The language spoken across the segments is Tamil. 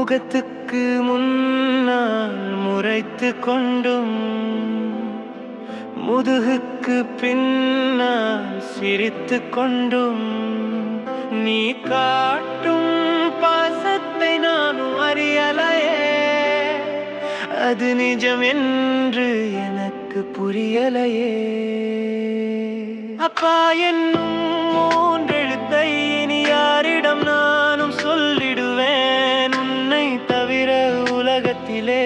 முகத்துக்கு முன்னால் முறைத்து கொண்டும் முதுகுக்கு பின்னால் சிரித்து கொண்டும் நீ காட்டும் பாசத்தை நானும் அறியலையே. அது நிஜம் என்று எனக்கு புரியலையே. அப்பா என்னும் மூன்றெழுத்தை இனி யாரிடம் நானும் சொல்லிடுவேன். உன்னை தவிர உலகத்திலே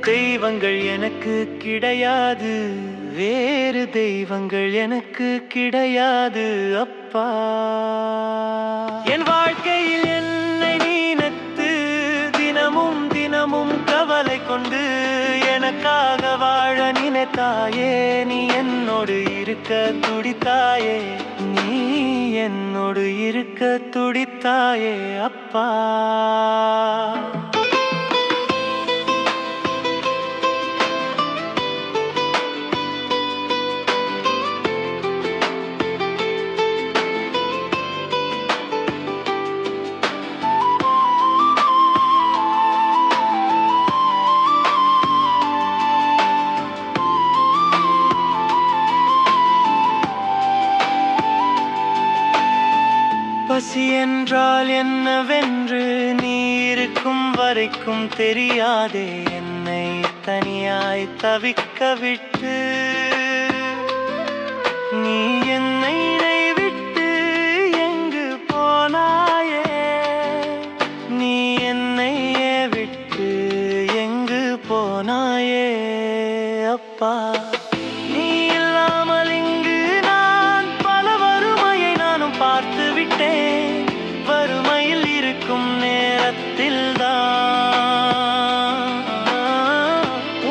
தெய்வங்கள் எனக்கு கிடையாது. வேறு தெய்வங்கள் எனக்கு கிடையாது அப்பா. என் வாழ்க்கையில் என்னை நினைத்து தினமும் தினமும் கவலை கொண்டு எனக்காக வாழ நினைத்தாயே. நீ என்னோடு இருக்க துடித்தாயே. நீ என்னோடு இருக்க துடித்தாயே அப்பா. பசி என்றால் என்னவென்று நீ இருக்கும் வரைக்கும் தெரியாதே. என்னை தனியாய் தவிக்க விட்டு நீ என்னை விட்டு எங்கு போனாயே. நீ என்னை விட்டு எங்கு போனாயே அப்பா. நீ இல்லாமல் இங்கு நான் பல வறுமையை நானும் பார்த்து விட்டேன். வறுமையில் இருக்கும் நேரத்தில் தான்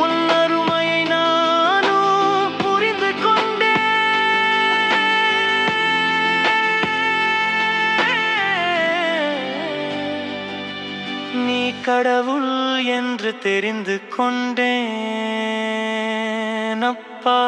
உன் அருமையை நானும் புரிந்து கொண்டேன். நீ கடவுள் என்று தெரிந்து கொண்டேன் அப்பா.